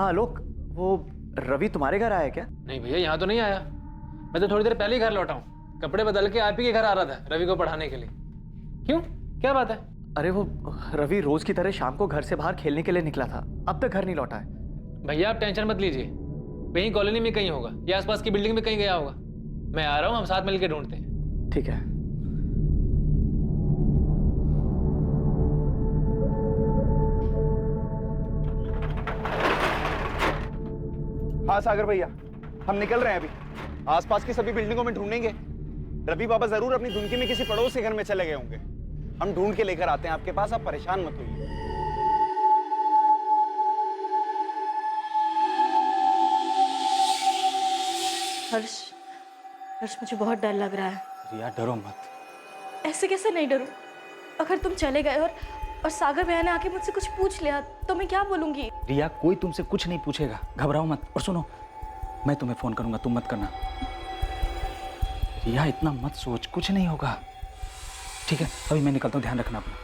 हाँ आलोक, वो रवि तुम्हारे घर आया क्या? नहीं भैया, यहाँ तो नहीं आया। मैं तो थोड़ी देर पहले ही घर लौटा हूँ। कपड़े बदल के आप ही के घर आ रहा था रवि को पढ़ाने के लिए। क्यों, क्या बात है? अरे वो रवि रोज की तरह शाम को घर से बाहर खेलने के लिए निकला था, अब तक घर नहीं लौटा है। भैया आप टेंशन मत लीजिए, वहीं कॉलोनी में कहीं होगा या आसपास की बिल्डिंग में कहीं गया होगा। मैं आ रहा हूँ, हम साथ मिलकर ढूंढते हैं। ठीक है। हाँ सागर भैया, हम निकल रहे हैं अभी। आसपास की सभी बिल्डिंगों में ढूंढेंगे। रवि बाबा जरूर अपनी धुनकी में किसी पड़ोस के घर में चले गए होंगे। हम ढूंढ के लेकर आते हैं आपके पास, आप परेशान मत होइए। हर्ष, मुझे बहुत डर लग रहा है। रिया डरो मत। ऐसे कैसे नहीं डरूं? अगर तुम चले गए और सागर भैया ने आके मुझसे कुछ पूछ लिया तो मैं क्या बोलूंगी? रिया कोई तुमसे कुछ नहीं पूछेगा, घबराओ मत। और सुनो, मैं तुम्हें फोन करूंगा, तुम मत करना। रिया इतना मत सोच, कुछ नहीं होगा। ठीक है, अभी मैं निकलता हूँ, ध्यान रखना अपना।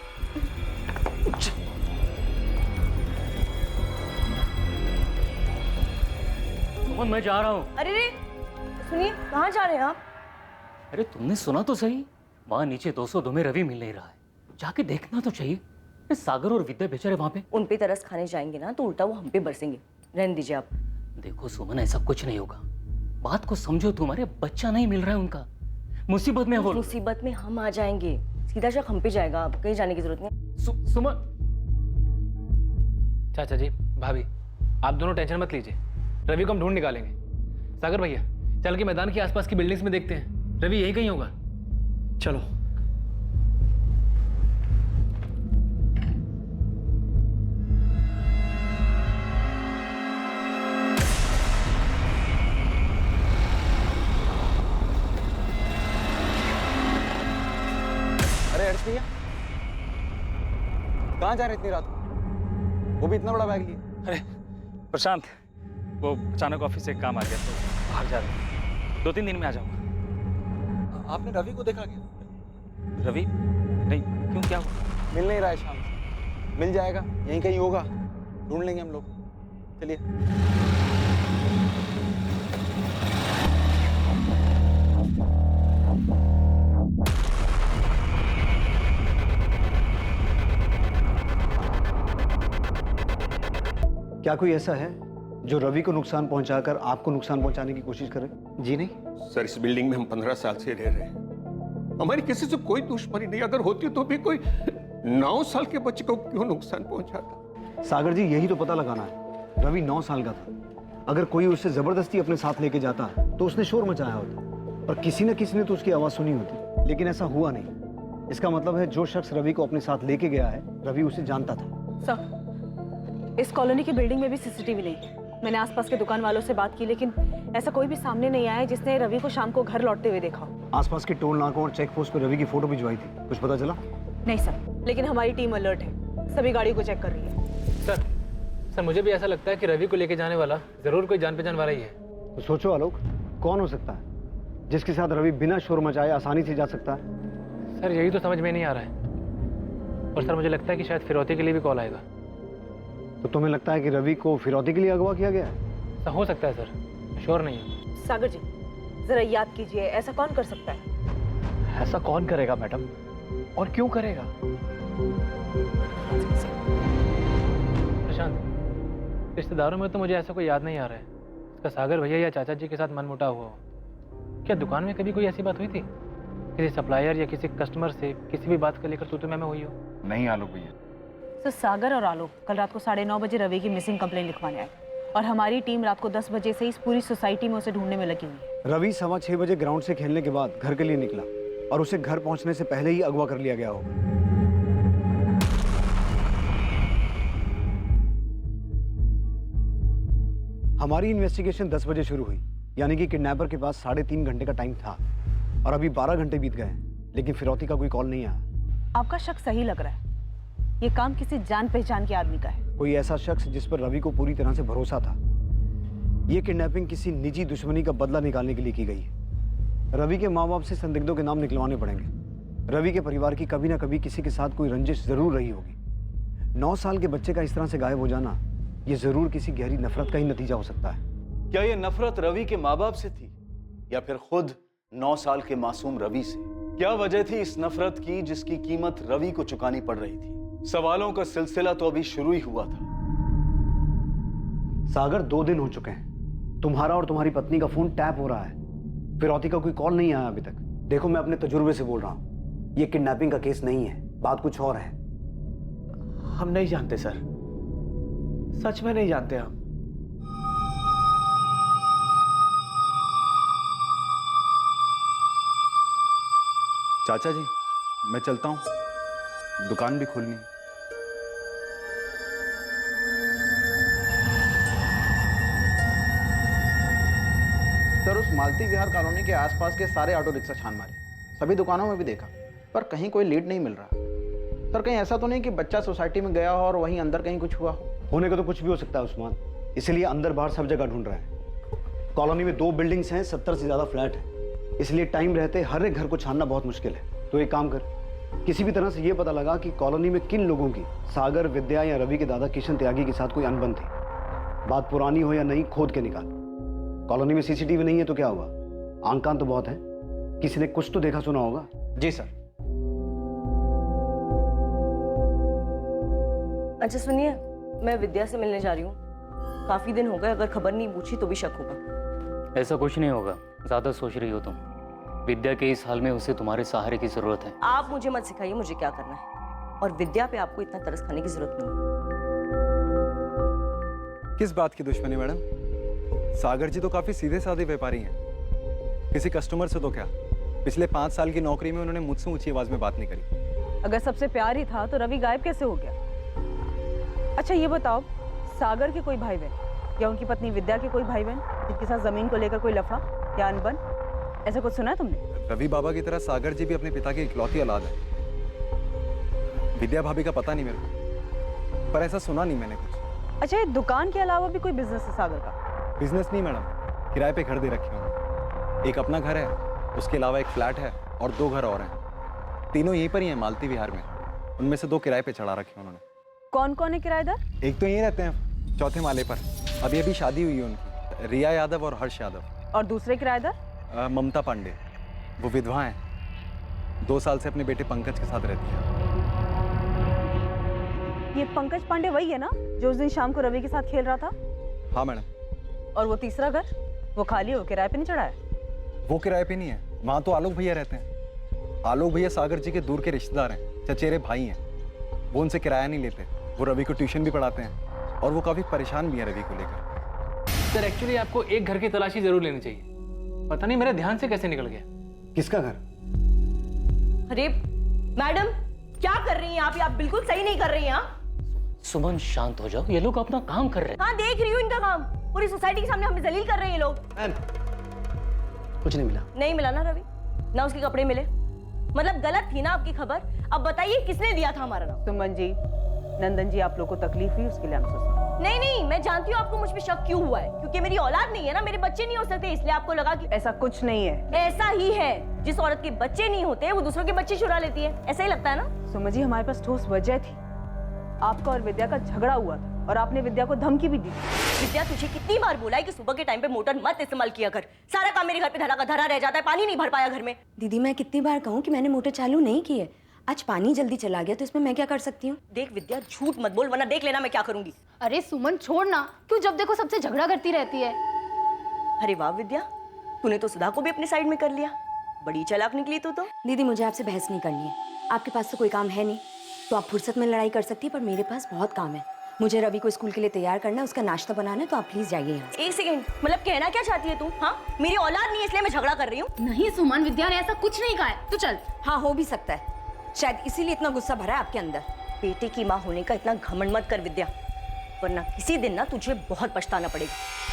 मोहन मैं जा रहा हूँ। अरे रे, सुनिए, कहाँ जा रहे हैं आप? अरे तुमने सुना तो सही, वहां नीचे 202 में रवि मिल नहीं रहा है। जाके देखना तो चाहिए। सागर और विद्या बेचारे वहां पे। उन पे तरस खाने जाएंगे ना तो उल्टा वो हम पे बरसेंगे। रहने दीजिए आप। देखो सुमन, ऐसा कुछ नहीं होगा। बात को समझो, तुम्हारे बच्चा नहीं मिल रहा है उनका, मुसीबत में है वो। मुसीबत में हम आ जाएंगे, सीधा शक हम पे जाएगा। आप कहीं जाने की जरूरत नहीं। सुमन। चाचा जी, भाभी, आप दोनों टेंशन मत लीजिए, रवि को हम ढूंढ निकालेंगे। सागर भैया, चल के मैदान के आसपास की बिल्डिंग्स में देखते हैं, रवि यही कहीं होगा। चलो। अरे हर्ष भैया, कहाँ जा रहे इतनी रात को? वो भी इतना बड़ा बैग लिए? अरे प्रशांत, वो अचानक ऑफिस से काम आ गया तो बाहर जा रहा हूँ। 2-3 दिन में आ जाऊंगा। आपने रवि को देखा क्या? रवि? नहीं, क्यों, क्या हुआ? मिल नहीं रहा है शाम से। मिल जाएगा, यहीं कहीं होगा, ढूंढ लेंगे हम लोग। चलिए। क्या कोई ऐसा है जो रवि को नुकसान पहुंचाकर आपको नुकसान पहुंचाने की कोशिश करे? जी नहीं सर, इस बिल्डिंग में हम 15 साल से रह रहे हैं। हमारी किसी से कोई दुश्मनी नहीं, अगर होती तो भी कोई 9 साल के बच्चे को क्यों नुकसान पहुंचाता? सागर जी, यही तो पता लगाना है। रवि 9 साल का था। अगर कोई उसे जबरदस्ती अपने साथ लेके जाता तो उसने शोर मचाया होता और किसी न किसी ने तो उसकी आवाज सुनी होती, लेकिन ऐसा हुआ नहीं। इसका मतलब है जो शख्स रवि को अपने साथ लेके गया है, रवि उसे जानता था। सर, इस कॉलोनी की बिल्डिंग में भी सीसीटीवी नहीं है। मैंने आसपास के दुकान वालों से बात की, लेकिन ऐसा कोई भी सामने नहीं आया जिसने रवि को शाम को घर लौटते हुए देखा। आसपास के टोल नाकों और चेक पोस्ट पर रवि की फोटो भिजवाई थी, कुछ पता चला? नहीं सर, लेकिन हमारी टीम अलर्ट है, सभी गाड़ियों को चेक कर रही है। सर, मुझे भी ऐसा लगता है कि रवि को लेके जाने वाला जरूर कोई जान पहचान वाला ही है। तो सोचो आलोक, कौन हो सकता है जिसके साथ रवि बिना शोर मचाए आसानी से जा सकता है? सर, यही तो समझ में नहीं आ रहा है। और सर, मुझे लगता है कि शायद फिरौती के लिए भी कॉल आएगा। तो तुम्हें लगता है कि रवि को फिरौती के लिए अगवा किया गया है? सर, हो सकता है सर, श्योर नहीं है। सागर जी, जरा याद कीजिए, ऐसा कौन कर सकता है? ऐसा कौन करेगा मैडम, और क्यों करेगा? प्रशांत, रिश्तेदारों में तो मुझे ऐसा कोई याद नहीं आ रहा है। इसका सागर भैया या चाचा जी के साथ मनमुटाव हुआ हो। क्या दुकान में कभी कोई ऐसी बात हुई थी? किसी सप्लायर या किसी कस्टमर से किसी भी बात को लेकर तू मैं हुई हो? नहीं आलोक भैया। सर, सागर और आलोक कल रात को 9:30 बजे रवि की मिसिंग कंप्लेंट लिखवाने आए और हमारी टीम रात को 10 बजे से इस पूरी सोसाइटी में उसे ढूंढने में लगी हुई है। रवि 6:15 बजे ग्राउंड से खेलने के बाद घर के लिए निकला और उसे घर पहुंचने से पहले ही अगवा कर लिया गया होगा। हमारी इन्वेस्टिगेशन 10 बजे शुरू हुई, यानी कि किडनैपर के पास 3.5 घंटे का टाइम था और अभी 12 घंटे बीत गए हैं, लेकिन फिरौती का कोई कॉल नहीं आया। आपका शक सही लग रहा है, ये काम किसी जान पहचान के आदमी का है। कोई ऐसा शख्स जिस पर रवि को पूरी तरह से भरोसा था। ये किडनैपिंग किसी निजी दुश्मनी का बदला निकालने के लिए की गई है। रवि के माँ बाप से संदिग्धों के नाम निकलवाने पड़ेंगे। रवि के परिवार की कभी ना कभी किसी के साथ कोई रंजिश जरूर रही होगी। 9 साल के बच्चे का इस तरह से गायब हो जाना ये जरूर किसी गहरी नफरत का ही नतीजा हो सकता है। क्या ये नफरत रवि के माँ बाप से थी या फिर खुद 9 साल के मासूम रवि से? क्या वजह थी इस नफरत की जिसकी कीमत रवि को चुकानी पड़ रही थी? सवालों का सिलसिला तो अभी शुरू ही हुआ था। सागर 2 दिन हो चुके हैं, तुम्हारा और तुम्हारी पत्नी का फोन टैप हो रहा है, फिरौती का कोई कॉल नहीं आया अभी तक। देखो मैं अपने तजुर्बे से बोल रहा हूँ, ये किडनैपिंग का केस नहीं है, बात कुछ और है। हम नहीं जानते सर, सच में नहीं जानते हम। चाचा जी मैं चलता हूँ, दुकान भी खोलनी है। सर उस मालती विहार कॉलोनी के आसपास के सारे ऑटो रिक्शा छान मारे, सभी दुकानों में भी देखा, पर कहीं कोई लीड नहीं मिल रहा। सर कहीं ऐसा तो नहीं कि बच्चा सोसाइटी में गया हो और वहीं अंदर कहीं कुछ हुआ हो? होने का तो कुछ भी हो सकता है उस्मान, इसलिए अंदर बाहर सब जगह ढूंढ रहे हैं। कॉलोनी में 2 बिल्डिंग्स हैं, 70 से ज्यादा फ्लैट हैं, इसलिए टाइम रहते हर एक घर को छानना बहुत मुश्किल है। तो एक काम कर, किसी भी तरह से ये पता लगा कि कॉलोनी में किन लोगों की सागर, विद्या या रवि के दादा किशन त्यागी के साथ कोई अनबन थी। बात पुरानी हो या नहीं, खोद के निकाल। कॉलोनी में सीसीटीवी नहीं है तो क्या हुआ, आंख कान तो बहुत है, किसी ने कुछ तो देखा सुना होगा। जी सर। अच्छा सुनिए, मैं विद्या से मिलने जा रही हूँ, काफी दिन हो गए, अगर खबर नहीं पूछी तो भी शक होगा। ऐसा कुछ नहीं होगा, ज्यादा सोच रही हो तुम। विद्या के इस हाल में उसे तुम्हारे सहारे की जरूरत है। आप मुझे मत सिखाइए मुझे क्या करना है, और विद्या पे आपको इतना तरस खाने की जरूरत नहीं है। किस बात की दुश्मनी मैडम? सागर जी तो काफी सीधे साधे व्यापारी हैं। किसी कस्टमर से तो क्या, पिछले 5 साल की नौकरी में उन्होंने मुझसे ऊंची आवाज में बात नहीं करी। अगर सबसे प्यार ही था तो रवि गायब कैसे हो गया? अच्छा ये बताओ, सागर के कोई भाई बहन या उनकी पत्नी विद्या के कोई भाई बहन जिनके साथ जमीन को लेकर कोई लफड़ा या अनबन, ऐसा कुछ सुना है तुमने? रवि बाबा की तरह सागर जी भी अपने पिता की इकलौती औलाद है। विद्या भाभी का पता नहीं मेरे को, पर ऐसा सुना नहीं मैंने कुछ। अच्छा ये दुकान के अलावा भी कोई बिजनेस है सागर का? बिजनेस नहीं मैडम, किराए पे घर दे रखे हैं। एक अपना घर है, उसके अलावा एक फ्लैट है और 2 घर और हैं। तीनों यहीं पर ही हैं मालती विहार में। उनमें से 2 किराए पे चढ़ा रखे हैं उन्होंने। कौन कौन है किराएदार? एक तो यहीं रहते हैं 4थे माले पर, अभी अभी शादी हुई है उनकी, रिया यादव और हर्ष यादव। और दूसरे किराएदार? ममता पांडे, वो विधवा हैं, 2 साल से अपने बेटे पंकज के साथ रहती है। ये पंकज पांडे वही है ना जो उस दिन शाम को रवि के साथ खेल रहा था? हाँ मैडम। और वो तीसरा घर, वो खाली हो, किराए पे नहीं चढ़ा है? वो किराए पे नहीं है, वहाँ तो आलोक भैया रहते हैं। आलोक भैया सागर जी के दूर के रिश्तेदार हैं, चचेरे भाई हैं। वो उनसे किराया नहीं लेते, वो रवि को ट्यूशन भी पढ़ाते हैं और वो काफ़ी परेशान भी है रवि को लेकर। सर एक्चुअली आपको एक घर की तलाशी जरूर लेनी चाहिए, पता नहीं मेरे ध्यान से कैसे निकल गया। किसका घर? अरे मैडम क्या कर रही हैं आप बिल्कुल सही नहीं कर रही हैं। सुमन शांत हो जाओ, ये लोग अपना काम कर रहे हैं। हाँ देख रही हूँ इनका काम, पूरी सोसाइटी के सामने हमें जलील कर रहे हैं ये लोग। कुछ नहीं मिला। नहीं मिला ना रवि, ना उसके कपड़े मिले, मतलब गलत थी ना आपकी खबर। अब बताइए किसने दिया था हमारा नाम? सुमन जी, नंदन जी आप लोग को तकलीफ हुई उसके लिए हम सॉरी। नहीं नहीं, मैं जानती हूँ आपको मुझ पे शक क्यों हुआ है, क्योंकि मेरी औलाद नहीं है ना, मेरे बच्चे नहीं हो सकते, इसलिए आपको लगा कि ऐसा कुछ नहीं है। ऐसा ही है, जिस औरत के बच्चे नहीं होते वो दूसरों के बच्चे चुरा लेती है, ऐसा ही लगता है ना। सुमन जी हमारे पास ठोस वजह थी, आपका और विद्या का झगड़ा हुआ था और आपने विद्या को धमकी भी दी। विद्या तुझे कितनी बार बोला है कि सुबह के टाइम पे मोटर मत इस्तेमाल किया कर, सारा काम मेरे घर पे धरा का धरा रह जाता है, पानी नहीं भर पाया घर में। दीदी मैं कितनी बार कहूँ कि मैंने मोटर चालू नहीं की है, आज पानी जल्दी चला गया तो इसमें मैं क्या कर सकती हूँ? देख विद्या झूठ मत बोल वरना देख लेना मैं क्या करूंगी। अरे सुमन छोड़ ना, क्यों जब देखो सबसे झगड़ा करती रहती है। अरे वाह विद्या, तूने तो सुधा को भी अपनी साइड में कर लिया, बड़ी चालाक निकली तू तो। दीदी मुझे आपसे बहस नहीं करनी है, आपके पास तो कोई काम है नहीं तो आप फुर्सत में लड़ाई कर सकती है, पर मेरे पास बहुत काम है। मुझे रवि को स्कूल के लिए तैयार करना है, उसका नाश्ता बनाना है, तो आप प्लीज जाइए यहाँ से। एक सेकंड, मतलब कहना क्या चाहती है तू? हाँ मेरी औलाद नहीं है इसलिए मैं झगड़ा कर रही हूँ? नहीं सुमन, विद्या ने ऐसा कुछ नहीं कहा है, तू चल। हाँ हो भी सकता है, शायद इसीलिए इतना गुस्सा भरा है आपके अंदर। बेटे की माँ होने का इतना घमंड मत कर विद्या, वरना किसी दिन ना तुझे बहुत पछताना पड़ेगा।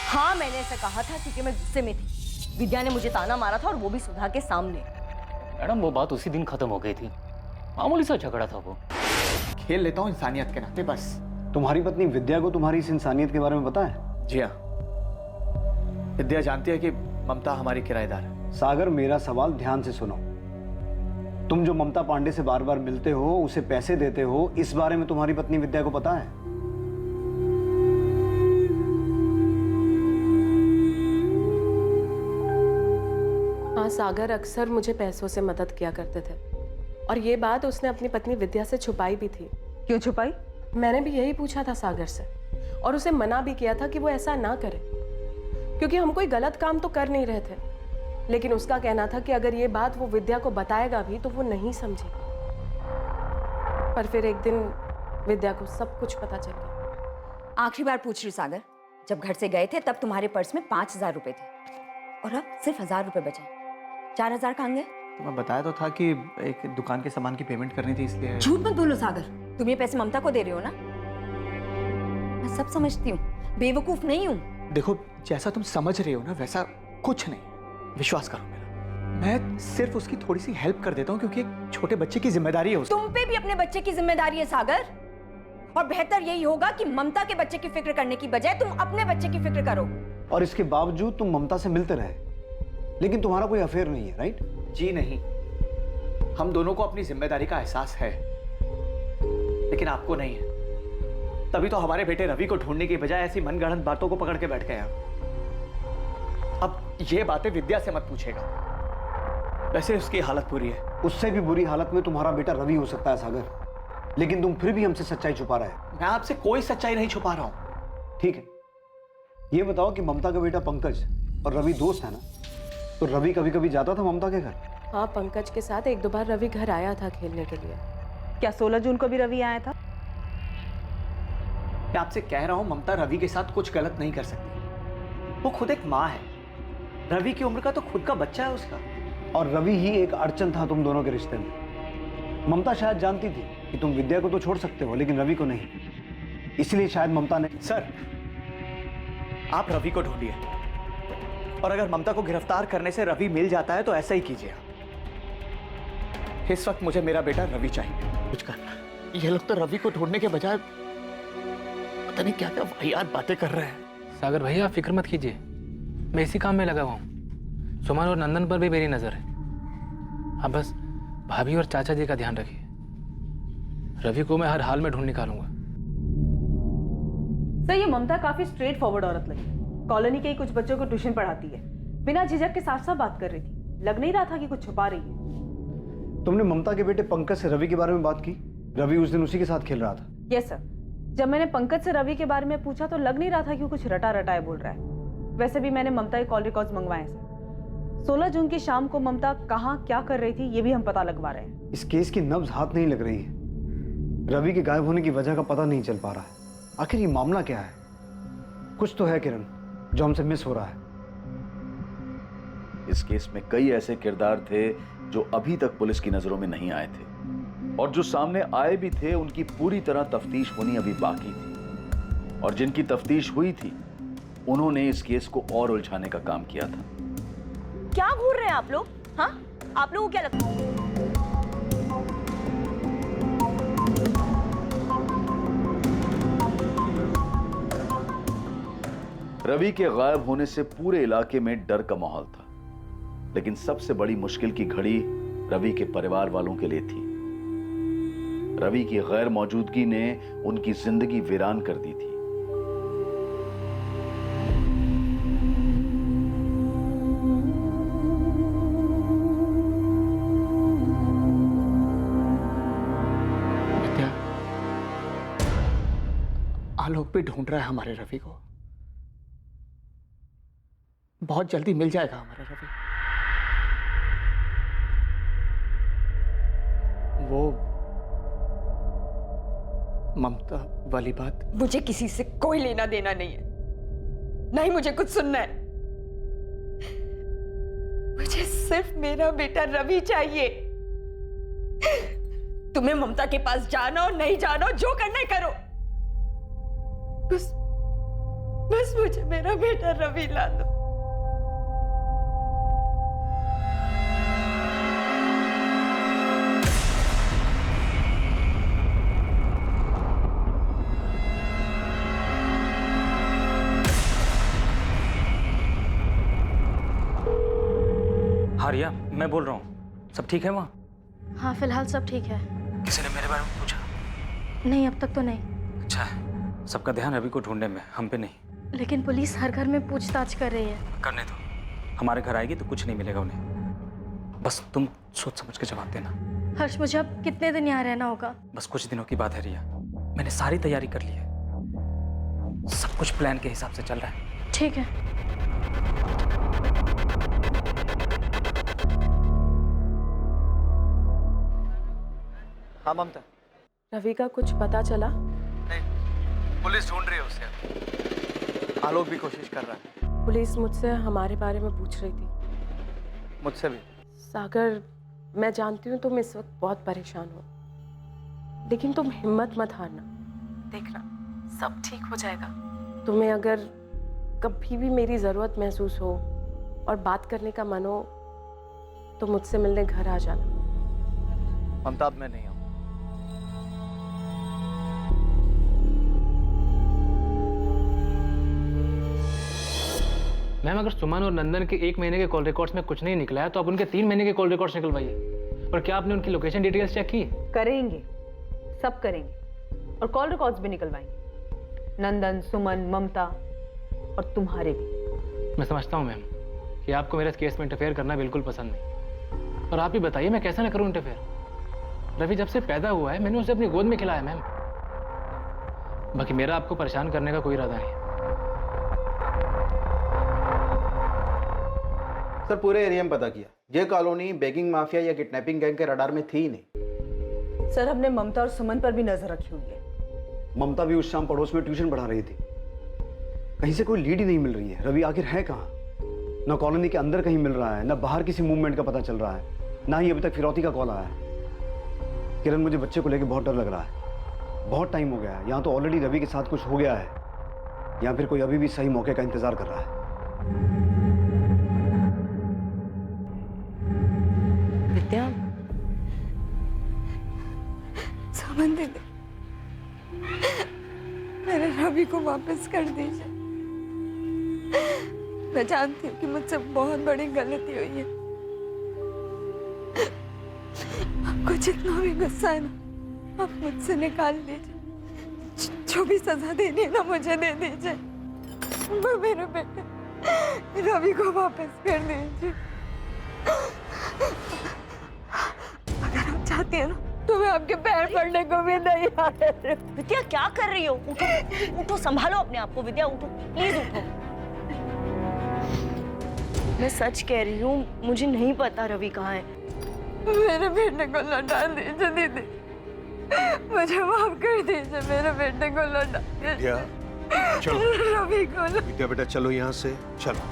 हाँ मैंने ऐसा कहा था क्योंकि मैं गुस्से में थी, विद्या ने मुझे ताना मारा था और वो भी सुधा के सामने। मैडम वो बात उसी दिन खत्म हो गई थी, मामूली सा झगड़ा था वो। खेल लेता हूँ इंसानियत के नाते बस। तुम्हारी पत्नी विद्या को तुम्हारी इस इंसानियत के बारे में पता है? जी हाँ, विद्या जानती है कि ममता हमारी किराएदार है। सागर मेरा सवाल ध्यान से सुनो, तुम जो ममता पांडे से बार बार मिलते हो, उसे पैसे देते हो, इस बारे में तुम्हारी पत्नी विद्या को पता है? सागर अक्सर मुझे पैसों से मदद किया करते थे और ये बात उसने अपनी पत्नी विद्या से छुपाई भी थी। क्यों छुपाई? मैंने भी यही पूछा था सागर से और उसे मना भी किया था कि वो ऐसा ना करे, क्योंकि हम कोई गलत काम तो कर नहीं रहे थे। लेकिन उसका कहना था कि अगर ये बात वो विद्या को बताएगा भी तो वो नहीं समझेगी। पर फिर एक दिन विद्या को सब कुछ पता चल गया। आखिरी बार पूछ रही हूँ सागर, जब घर से गए थे तब तुम्हारे पर्स में 5,000 रुपए थे और अब सिर्फ 1,000 रुपए बचे। 4,000 कहाँ गए? तो मैं बताया तो था कि एक दुकान के सामान की पेमेंट करनी थी, इसलिए। झूठ मत बोलो सागर, तुम ये पैसे ममता को दे रहे हो ना? मैं सब समझती हूँ, बेवकूफ नहीं हूँ। देखो, जैसा तुम समझ रहे हो ना वैसा कुछ नहीं, विश्वास करो मेरा। मैं सिर्फ उसकी थोड़ी सी हेल्प कर देता हूँ क्योंकि एक छोटे बच्चे की जिम्मेदारी है उसकी। तुम पे भी अपने बच्चे की जिम्मेदारी है सागर, और बेहतर यही होगा कि ममता के बच्चे की फिक्र करने की बजाय तुम अपने बच्चे की फिक्र करो। और इसके बावजूद तुम ममता से मिलते रहे, लेकिन तुम्हारा कोई अफेयर नहीं है, राइट? जी नहीं, हम दोनों को अपनी जिम्मेदारी का एहसास है, लेकिन आपको नहीं है। तभी तो हमारे बेटे रवि को ढूंढने की बजाय ऐसी मनगढ़ंत बातों को पकड़ के बैठ गए आप। अब ये बातें विद्या से मत पूछेगा, वैसे उसकी हालत बुरी है। उससे भी बुरी हालत में तुम्हारा बेटा रवि हो सकता है सागर, लेकिन तुम फिर भी हमसे सच्चाई छुपा रहे हो। मैं आपसे कोई सच्चाई नहीं छुपा रहा हूं। ठीक है, ये बताओ कि ममता का बेटा पंकज और रवि दोस्त है ना, तो रवि कभी कभी जाता था ममता के घर? हाँ, पंकज के साथ 1-2 बार रवि घर आया था खेलने के लिए। क्या 16 जून को भी रवि आया था? मैं आपसे कह रहा हूं, ममता रवि के साथ कुछ गलत नहीं कर सकती। वो खुद एक माँ है, रवि की उम्र का तो खुद का बच्चा है उसका। और रवि ही एक अड़चन था तुम दोनों के रिश्ते में। ममता शायद जानती थी कि तुम विद्या को तो छोड़ सकते हो लेकिन रवि को नहीं, इसलिए शायद ममता ने। सर, आप रवि को ढूंढिए, और अगर ममता को गिरफ्तार करने से रवि मिल जाता है तो ऐसा ही कीजिए। इस वक्त मुझे मेरा बेटा रवि चाहिए। कुछ करना। ये लोग तो रवि को ढूंढने के बजाय पता नहीं क्या क्या वाहियात बातें कर रहे हैं। सागर भैया, आप फिक्र मत कीजिए, मैं इसी काम में लगा हुआ हूँ। सुमन और नंदन पर भी मेरी नजर है। आप बस भाभी और चाचा जी का ध्यान रखिए। रवि को मैं हर हाल में ढूंढ निकालूंगा। सर, ये ममता काफी स्ट्रेट फॉरवर्ड औरत लगी। कॉलोनी के ही कुछ बच्चों को ट्यूशन पढ़ाती है, बिना झिझक के साफ साफ बात कर रही थी। लग नहीं रहा था कि कुछ छुपा रही है। तुमने ममता के बेटे पंकज से रवि के बारे में बात की? रवि उस दिन उसी के साथ खेल रहा था। यस सर, जब मैंने पंकज से रवि के बारे में पूछा तो लग नहीं रहा था कि वो कुछ रटा रटाए बोल रहा है। वैसे भी मैंने ममता के कॉल रिकॉर्ड्स मंगवाए सर। 16 जून की शाम को ममता कहाँ क्या कर रही थी ये भी हम पता लगवा रहे हैं। इस केस की नब्ज हाथ नहीं लग रही है। रवि के गायब होने की वजह का पता नहीं चल पा रहा है। आखिर ये मामला क्या है? कुछ तो है किरण जो हमसे मिस हो रहा है। इस केस में कई ऐसे किरदार थे जो अभी तक पुलिस की नजरों में नहीं आए थे, और जो सामने आए भी थे उनकी पूरी तरह तफ्तीश होनी अभी बाकी थी। और जिनकी तफ्तीश हुई थी उन्होंने इस केस को और उलझाने का काम किया था। क्या घूर रहे हैं आप लोग? हाँ, आप लोगों को क्या लगता है? रवि के गायब होने से पूरे इलाके में डर का माहौल था, लेकिन सबसे बड़ी मुश्किल की घड़ी रवि के परिवार वालों के लिए थी। रवि की गैर मौजूदगी ने उनकी जिंदगी वीरान कर दी थी। आलोक भी ढूंढ रहा है हमारे रवि को। बहुत जल्दी मिल जाएगा हमारा रवि। वो ममता वाली बात, मुझे किसी से कोई लेना देना नहीं है, नहीं मुझे कुछ सुनना है। मुझे सिर्फ मेरा बेटा रवि चाहिए। तुम्हें ममता के पास जाना और नहीं जाना, जो करना है करो, बस मुझे मेरा बेटा रवि ला दो। हाँ रिया, मैं बोल रहा हूँ, सब ठीक है वहाँ? हाँ, फिलहाल सब ठीक है। किसी ने मेरे बारे में पूछा? नहीं, अब तक तो नहीं। अच्छा है, सबका ध्यान रवि को ढूंढने में, हम पे नहीं। लेकिन पुलिस हर घर में पूछताछ कर रही है। करने दो, हमारे घर आएगी तो कुछ नहीं मिलेगा उन्हें। बस तुम सोच समझ के जवाब देना। हर्ष, मुझे अब कितने दिन यहाँ रहना होगा? बस कुछ दिनों की बात है रिया, मैंने सारी तैयारी कर ली है, सब कुछ प्लान के हिसाब से चल रहा है। ठीक है। हाँ ममता। रवि का कुछ पता चला? नहीं, पुलिस ढूंढ रही है उसे। आलोक भी कोशिश कर रहा है। पुलिस मुझसे हमारे बारे में पूछ रही थी। मुझसे भी। सागर, मैं जानती हूँ तुम इस वक्त बहुत परेशान हो, लेकिन तुम हिम्मत मत हारना। देखना सब ठीक हो जाएगा। तुम्हें अगर कभी भी मेरी ज़रूरत महसूस हो और बात करने का मन हो तो मुझसे मिलने घर आ जाना। ममता, अब मैं नहीं आऊँ। मैम, अगर सुमन और नंदन के 1 महीने के कॉल रिकॉर्ड्स में कुछ नहीं निकला है तो आप उनके 3 महीने के कॉल रिकॉर्ड्स निकलवाइए। और क्या आपने उनकी लोकेशन डिटेल्स चेक की? करेंगे, सब करेंगे और कॉल रिकॉर्ड्स भी निकलवाएंगे, नंदन, सुमन, ममता और तुम्हारे भी। मैं समझता हूँ मैम कि आपको मेरे इस केस में इंटरफेयर करना बिल्कुल पसंद नहीं, और आप ही बताइए मैं कैसा ना करूँ इंटरफेयर। रवि जब से पैदा हुआ है मैंने उसे अपनी गोद में खिलाया मैम। बाकी मेरा आपको परेशान करने का कोई इरादा नहीं। सर, पूरे एरिया में पता किया, ये कॉलोनी बेगिंग माफिया या किडनैपिंग गैंग के रडार में थी ही नहीं। सर, हमने ममता और सुमन पर भी नजर रखी हुई है। ममता भी उस शाम पड़ोस में ट्यूशन पढ़ा रही थी। कहीं से कोई लीड ही नहीं मिल रही है। रवि आखिर है कहाँ? ना कॉलोनी के अंदर कहीं मिल रहा है, ना बाहर किसी मूवमेंट का पता चल रहा है, ना ही अभी तक फिरौती का कॉल आया है। किरण, मुझे बच्चे को लेकर बहुत डर लग रहा है। बहुत टाइम हो गया है, यहाँ तो ऑलरेडी रवि के साथ कुछ हो गया है, या फिर कोई अभी भी सही मौके का इंतजार कर रहा है। विद्या, सुमन दीदी, मेरे रवि को वापस कर दीजिए। मैं जानती हूँ कि मुझसे बहुत बड़ी गलती हुई है। आपको जितना भी गुस्सा है ना, आप मुझसे निकाल दीजिए। जो भी सजा देनी है ना, मुझे दे दीजिए। मैं मेरे बेटे रवि को वापस कर दीजिए। अगर आप चाहती हैं ना तो मैं आपके पैर पड़ने को भी नहीं आ रही। विद्या, क्या कर रही हो? उठो, उठो, संभालो अपने आप को। विद्या उठो, प्लीज उठो। मैं सच कह रही हूँ, मुझे नहीं पता रवि कहाँ है। मेरे बेटे को लौटा दीजिए दीदी, मुझे माफ कर दीजिए। मेरे बेटे को लौटा विद्या, चलो। रवि को विद्या बेटा, चलो यहाँ से, चलो।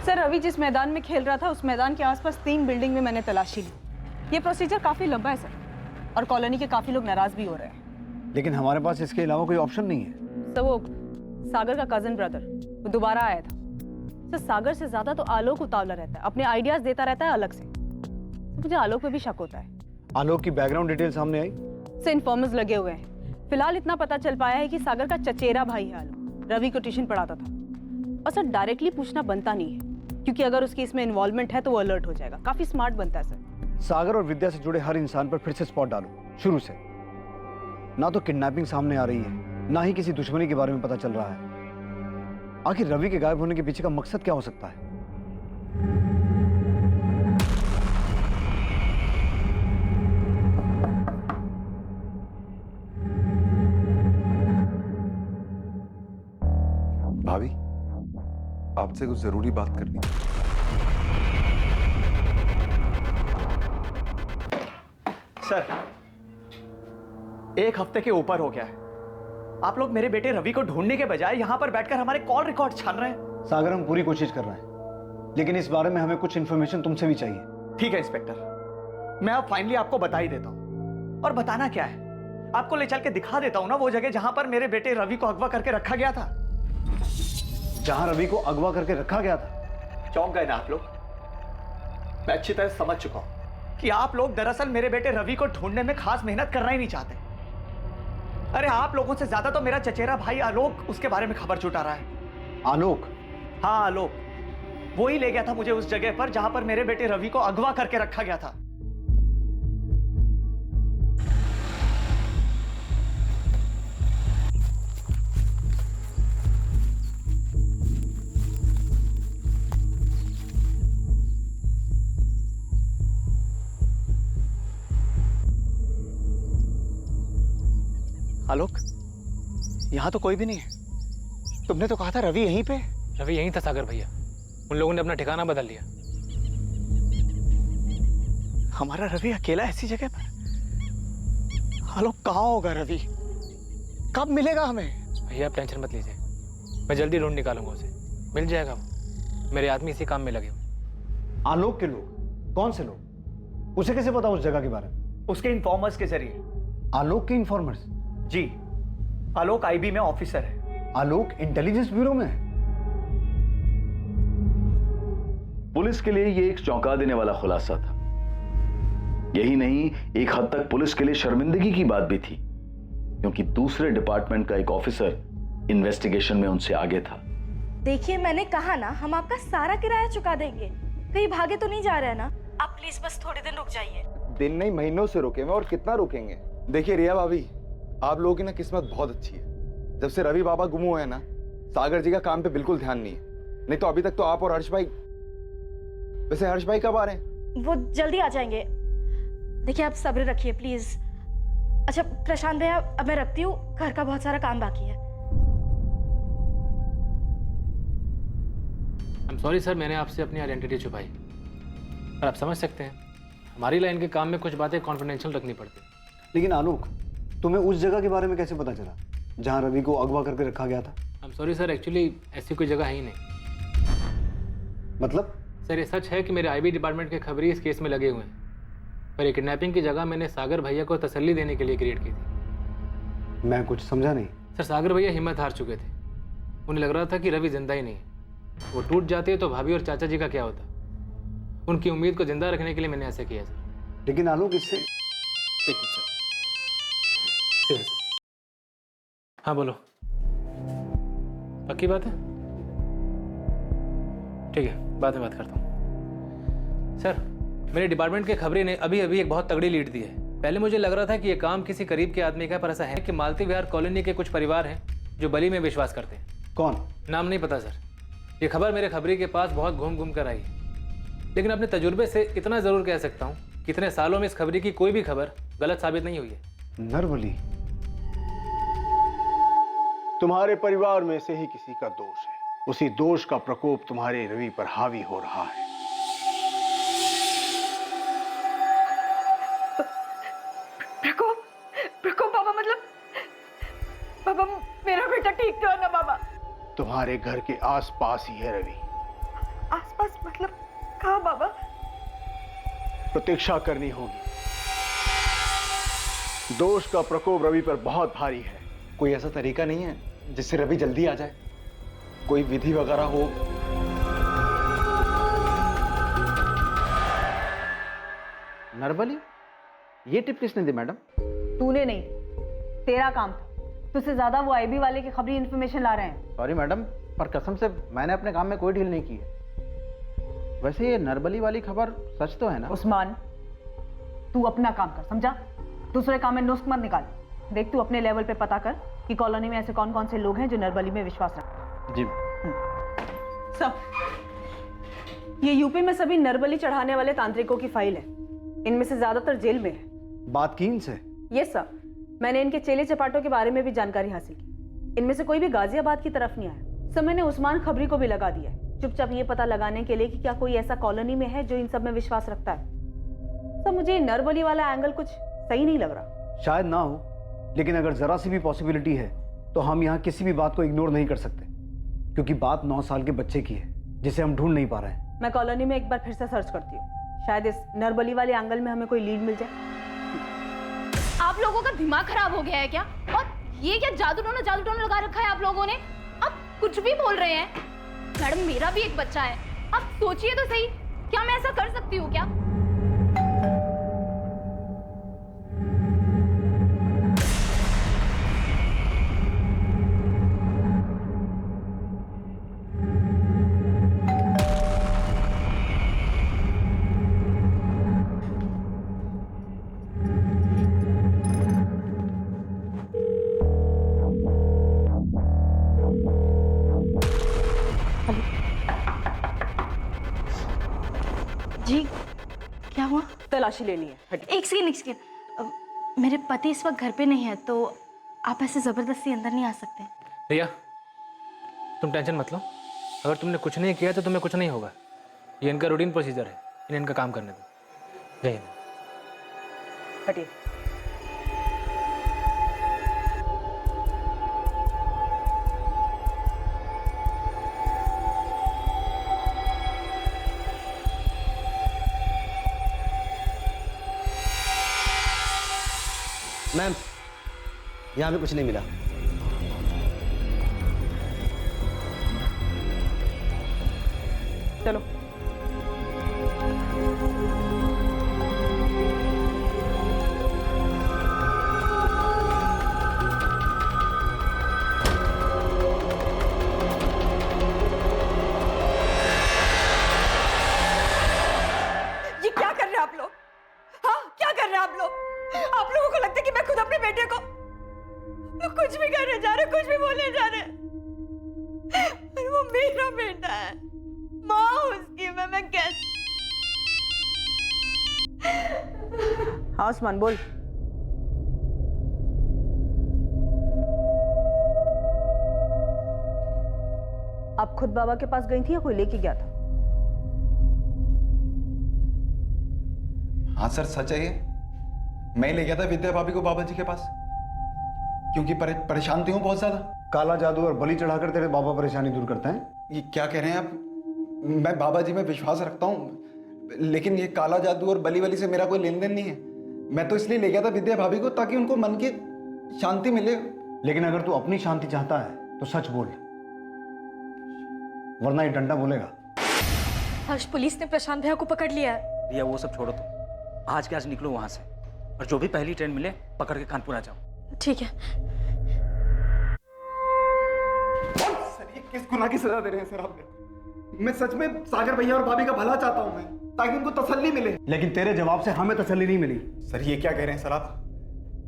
सर, रवि जिस मैदान में खेल रहा था उस मैदान के आसपास 3 बिल्डिंग में मैंने तलाशी ली। ये प्रोसीजर काफी लंबा है सर, और कॉलोनी के काफी लोग नाराज भी हो रहे हैं। लेकिन हमारे पास इसके अलावा कोई ऑप्शन नहीं है। सर, वो सागर का कजन ब्रदर वो दोबारा आया था। सर, सागर से ज्यादा तो आलोक उतावला रहता है, अपने आइडियाज देता रहता है अलग से। तो मुझे आलोक पे भी शक होता है। आलोक की बैकग्राउंड डिटेल सामने आई? से इन्फॉर्मर्स लगे हुए हैं। फिलहाल इतना पता चल पाया है कि सागर का चचेरा भाई है आलोक, रवि को ट्यूशन पढ़ाता था। और सर, डायरेक्टली पूछना बनता नहीं है, क्योंकि अगर उसकी इसमें इन्वॉल्वमेंट है तो वो अलर्ट हो जाएगा। काफी स्मार्ट बनता है सर। सागर और विद्या से जुड़े हर इंसान पर फिर से स्पॉट डालो, शुरू से। ना तो किडनैपिंग सामने आ रही है, ना ही किसी दुश्मनी के बारे में पता चल रहा है। आखिर रवि के गायब होने के पीछे का मकसद क्या हो सकता है? भाभी, आपसे कुछ जरूरी बात करनी है। सर, 1 हफ्ते के ऊपर हो गया है, आप लोग मेरे बेटे रवि को ढूंढने के बजाय यहाँ पर बैठकर हमारे कॉल रिकॉर्ड छान रहे हैं। सागर, हम पूरी कोशिश कर रहे हैं, लेकिन इस बारे में हमें कुछ इन्फॉर्मेशन तुमसे भी चाहिए। ठीक है इंस्पेक्टर, मैं अब फाइनली आपको बता ही देता हूँ। और बताना क्या है, आपको ले चल के दिखा देता हूँ ना वो जगह जहां पर मेरे बेटे रवि को अगवा करके रखा गया था। जहां रवि को अगवा करके रखा गया था? चौंक गए ना आप लोग? मैं अच्छी तरह समझ चुका हूं कि आप लोग दरअसल मेरे बेटे रवि को ढूंढने में खास मेहनत करना ही नहीं चाहते। अरे आप लोगों से ज्यादा तो मेरा चचेरा भाई आलोक उसके बारे में खबर जुटा रहा है। आलोक? हाँ आलोक, वो ही ले गया था मुझे उस जगह पर जहां पर मेरे बेटे रवि को अगवा करके रखा गया था। आलोक, यहाँ तो कोई भी नहीं है। तुमने तो कहा था रवि यहीं पे। रवि यहीं था सागर भैया, उन लोगों ने अपना ठिकाना बदल लिया। हमारा रवि अकेला ऐसी जगह पर? आलोक, कहाँ होगा रवि? कब मिलेगा हमें? भैया आप टेंशन मत लीजिए, मैं जल्दी ढूंढ निकालूंगा उसे, मिल जाएगा वो। मेरे आदमी इसी काम में लगे हुए। आलोक के लोग? कौन से लोग? उसे कैसे पता उस जगह के बारे में? उसके इन्फॉर्मर्स के जरिए। आलोक के इन्फॉर्मर्स? जी, आलोक आईबी में ऑफिसर है। आलोक इंटेलिजेंस ब्यूरो में है? पुलिस के लिए ये एक चौंका देने वाला खुलासा था। यही नहीं, एक हद तक पुलिस के लिए शर्मिंदगी की बात भी थी, क्योंकि दूसरे डिपार्टमेंट का एक ऑफिसर इन्वेस्टिगेशन में उनसे आगे था। देखिए, मैंने कहा ना, हम आपका सारा किराया चुका देंगे। कहीं भागे तो नहीं जा रहे हैं ना? आप प्लीज बस थोड़े दिन रुक जाइए। दिन नहीं, महीनों से रुके हुए, और कितना रुकेंगे। देखिए रिया भाभी, आप लोगों की ना किस्मत बहुत अच्छी है। जब से रवि बाबा गुम हुए हैं ना, सागर जी का काम पे बिल्कुल ध्यान नहीं है। नहीं तो अभी तक तो आप और हर्ष भाई। वैसे हर्ष भाई कब आ रहे हैं? वो जल्दी आ जाएंगे। देखिए, आप सब्र रखिए प्लीज। अच्छा प्रशांत भैया, अब मैं रखती हूँ, घर का बहुत सारा काम बाकी है। आई एम सॉरी सर, मैंने आपसे अपनी आइडेंटिटी छुपाई, पर आप समझ सकते हैं हमारी लाइन के काम में कुछ बातें कॉन्फिडेंशियल रखनी पड़ती। लेकिन आलोक, तुम्हें उस जगह के बारे में कैसे पता चला जहां रवि को अगवा करके रखा गया था? I am sorry sir, actually ऐसी कोई जगह है ही नहीं। मतलब? सर ये सच है कि मेरे आईबी डिपार्टमेंट के खबरी इस केस में लगे हुए हैं, पर ये किडनैपिंग की जगह मैंने सागर भैया को तसल्ली देने के लिए क्रिएट की थी। मैं कुछ समझा नहीं। सर सागर भैया हिम्मत हार चुके थे, उन्हें लग रहा था कि रवि जिंदा ही नहीं है। वो टूट जाते तो भाभी और चाचा जी का क्या होता। उनकी उम्मीद को जिंदा रखने के लिए मैंने ऐसा किया सर। लेकिन आलोक, इससे एक मिनट सर। ठीक है सर। हाँ बोलो, पक्की बात है? ठीक है, बाद में बात करता हूँ। सर मेरे डिपार्टमेंट के खबरी ने अभी अभी एक बहुत तगड़ी लीड दी है। पहले मुझे लग रहा था कि ये काम किसी करीब के आदमी का, पर ऐसा है कि मालती विहार कॉलोनी के कुछ परिवार हैं जो बलि में विश्वास करते हैं। कौन? नाम नहीं पता सर, ये खबर मेरे खबरी के पास बहुत घूम घूम कर आई, लेकिन अपने तजुर्बे से इतना ज़रूर कह सकता हूँ कि इतने सालों में इस खबरी की कोई भी खबर गलत साबित नहीं हुई है। नरबली? तुम्हारे परिवार में से ही किसी का दोष है। उसी दोष का प्रकोप तुम्हारे रवि पर हावी हो रहा है। प्रकोप बाबा, मतलब बाबा मेरा बेटा ठीक तो है ना बाबा? तुम्हारे घर के आसपास ही है रवि। आसपास मतलब कहाँ बाबा? प्रतीक्षा करनी होगी। दोष का प्रकोप रवि पर बहुत भारी है। कोई ऐसा तरीका नहीं है जिससे रवि जल्दी आ जाए? कोई विधि वगैरह हो? नरबली? ये टिप किसने दी मैडम? तूने नहीं, तेरा काम था। तुझसे ज्यादा वो आईबी वाले की खबरी इन्फॉर्मेशन ला रहे हैं। सॉरी मैडम, पर कसम से मैंने अपने काम में कोई ढील नहीं की है। वैसे ये नरबली वाली खबर सच तो है ना? उस्मान, तू अपना काम कर, समझा? दूसरे काम में नुस्ख मत निकाल। देख, तू अपने लेवल पे पता कर कि कॉलोनी में ऐसे कौन कौन से लोग हैं जो नरबली में विश्वास रखते हैं। जी। सब ये यूपी में सभी नरबली चढ़ाने वाले तांत्रिकों की फाइल है। इनमें से ज्यादातर जेल में है। बात की इनसे? यस सर, मैंने इनके चेले चपाटों के बारे में भी जानकारी हासिल की। इनमें से कोई भी गाजियाबाद की तरफ नहीं आया। सर मैंने उस्मान खबरी को भी लगा दिया है, चुपचाप ये पता लगाने के लिए कि क्या कोई ऐसा कॉलोनी में है जो इन सब में विश्वास रखता है। सर मुझे नरबली वाला एंगल कुछ सही नहीं लग रहा। शायद ना हो, लेकिन अगर जरा सी भी पॉसिबिलिटी है तो हम यहाँ किसी भी बात को इग्नोर नहीं कर सकते, क्योंकि बात 9 साल के बच्चे की है जिसे हम ढूंढ नहीं पा रहे हैं। मैं कॉलोनी में एक बार फिर से सर्च करती हूँ, शायद इस नरबली वाले एंगल में हमें कोई लीड मिल जाए। आप लोगों का दिमाग खराब हो गया है क्या? और ये क्या जादू टोना लगा रखा है आप लोगों ने? आप कुछ भी बोल रहे हैं। मैडम मेरा भी एक बच्चा है, आप सोचिए तो सही, क्या मैं ऐसा कर सकती हूँ क्या? जी क्या हुआ? तलाशी लेनी है। एक सेकेंड, मेरे पति इस वक्त घर पे नहीं है, तो आप ऐसे ज़बरदस्ती अंदर नहीं आ सकते। रिया, तुम टेंशन मत लो। अगर तुमने कुछ नहीं किया तो तुम्हें कुछ नहीं होगा। ये इनका रूटीन प्रोसीजर है, इन्हें इनका काम करने दो। जय हिंद। हटिए। मैम, यहाँ पे कुछ नहीं मिला। चलो। ये क्या कर रहे हैं आप लोग? हाँ, क्या कर रहे हैं आप लोग? आप लोगों को लगता है कि मैं खुद अपने बेटे को कुछ भी करने जा रहे, कुछ भी बोलने जा रहे, पर वो मेरा बेटा है, माँ उसकी। मैं कैसे? हाँ उस्मान बोल। आप खुद बाबा के पास गई थी या कोई लेके गया था? हाँ सर, सच है ये। मैं ले गया था विद्या भाभी को बाबा जी के पास, क्योंकि परेशान थी हूँ बहुत ज्यादा। काला जादू और बलि चढ़ाकर तेरे बाबा परेशानी दूर करते हैं? ये क्या कह रहे हैं आप? मैं बाबा जी में विश्वास रखता हूँ, लेकिन ये काला जादू और बलि वली से मेरा कोई लेन देन नहीं है। मैं तो इसलिए ले गया था विद्या भाभी को ताकि उनको मन की शांति मिले। लेकिन अगर तू अपनी शांति चाहता है तो सच बोल, वरना ये डंडा बोलेगा। हर्ष, पुलिस ने प्रशांत भैया को पकड़ लिया है। रिया, वो सब छोड़ो तुम। आज के आज निकलो वहां से, और जो भी पहली ट्रेन मिले पकड़ के कानपुर आ जाओ। ठीक है। सर, ये किस गुनाह की सजा दे रहे हैं सर आप? मैं सच में सागर भैया और भाभी का भला चाहता हूं मैं, ताकि उनको तसल्ली मिले। लेकिन तेरे जवाब से हमें तसल्ली नहीं मिली। सर, ये क्या कह रहे हैं सर आप?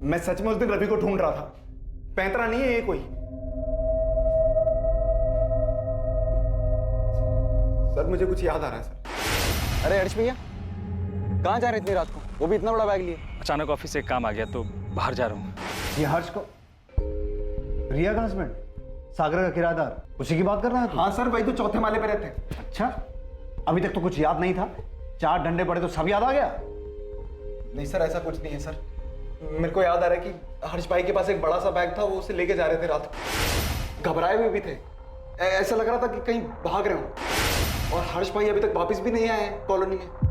मैं सच में उस दिन रवि को ढूंढ रहा था, पैंतरा नहीं है ये कोई। सर, मुझे कुछ याद आ रहा है सर। अरे हर्ष भैया, कहाँ जा रहे इतनी रात को, वो भी इतना बड़ा बैग लिए? अचानक ऑफिस से एक काम आ गया तो बाहर जा रहा हूँ। ये हर्ष को, रिया का हस्बैंड, सागर का किराएदार, उसी की बात कर रहा है? हाँ सर, वही तो चौथे माले पे रहते हैं। अच्छा, अभी तक तो कुछ याद नहीं था, 4 डंडे पड़े तो सब याद आ गया? नहीं सर, ऐसा कुछ नहीं है सर। मेरे को याद आ रहा है कि हर्ष भाई के पास एक बड़ा सा बैग था, वो उसे लेके जा रहे थे रात को। घबराए हुए भी थे, ऐसा लग रहा था कि कहीं भाग रहे हो। और हर्ष भाई अभी तक वापस भी नहीं आए हैं कॉलोनी में।